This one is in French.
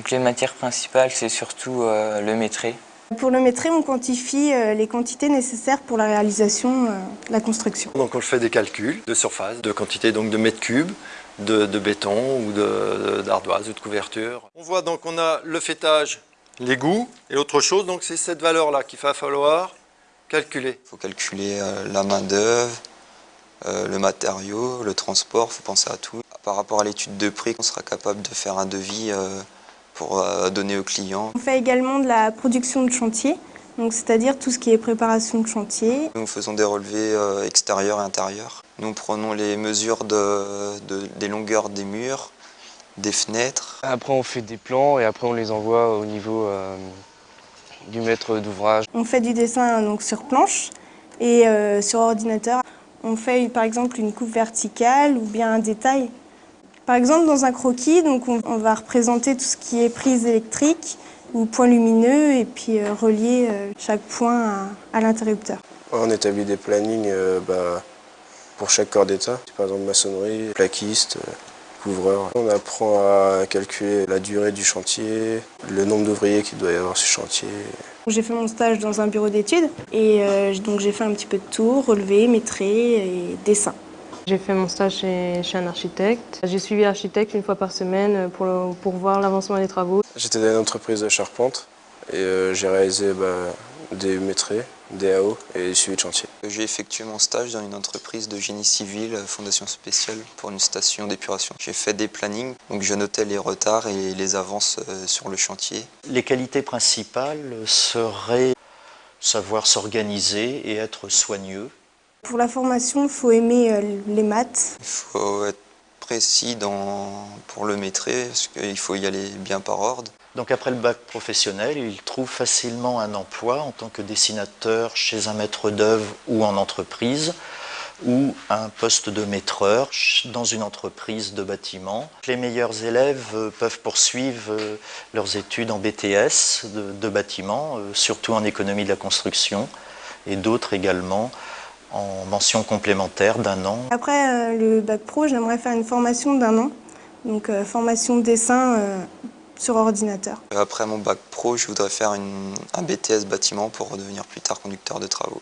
Donc les matières principales, c'est surtout le métré. Pour le métré, on quantifie les quantités nécessaires pour la réalisation de la construction. Donc on fait des calculs de surface, de quantité donc de mètres cubes, de béton ou d'ardoise ou de couverture. On voit donc on a le fêtage, l'égout et l'autre chose, donc c'est cette valeur-là qu'il va falloir calculer. Il faut calculer la main-d'œuvre, le matériau, le transport, il faut penser à tout. Par rapport à l'étude de prix, on sera capable de faire un devis pour donner au client. On fait également de la production de chantier, c'est-à-dire tout ce qui est préparation de chantier. Nous faisons des relevés extérieurs et intérieurs. Nous prenons les mesures des longueurs des murs, des fenêtres. Après on fait des plans et après on les envoie au niveau du maître d'ouvrage. On fait du dessin donc, sur planche et sur ordinateur. On fait par exemple une coupe verticale ou bien un détail. Par exemple dans un croquis, donc, on va représenter tout ce qui est prise électrique ou point lumineux et puis relier chaque point à l'interrupteur. On établit des plannings pour chaque corps d'état, par exemple maçonnerie, plaquiste, couvreur. On apprend à calculer la durée du chantier, le nombre d'ouvriers qu'il doit y avoir sur le chantier. J'ai fait mon stage dans un bureau d'études et donc j'ai fait un petit peu de tout, relevé, métré et dessin. J'ai fait mon stage chez un architecte. J'ai suivi l'architecte une fois par semaine pour voir l'avancement des travaux. J'étais dans une entreprise de charpente et j'ai réalisé des métrés, des AO et des suivis de chantier. J'ai effectué mon stage dans une entreprise de génie civil, fondation spéciale pour une station d'épuration. J'ai fait des plannings, donc je notais les retards et les avances sur le chantier. Les qualités principales seraient savoir s'organiser et être soigneux. Pour la formation, il faut aimer les maths. Il faut être précis pour le métré, parce qu'il faut y aller bien par ordre. Donc après le bac professionnel, il trouve facilement un emploi en tant que dessinateur chez un maître d'œuvre ou en entreprise, ou un poste de maîtreur dans une entreprise de bâtiment. Les meilleurs élèves peuvent poursuivre leurs études en BTS de bâtiment, surtout en économie de la construction, et d'autres également en mention complémentaire d'1 an. Après le bac pro, j'aimerais faire une formation d'1 an, donc formation de dessin sur ordinateur. Après mon bac pro, je voudrais faire un BTS bâtiment pour devenir plus tard conducteur de travaux.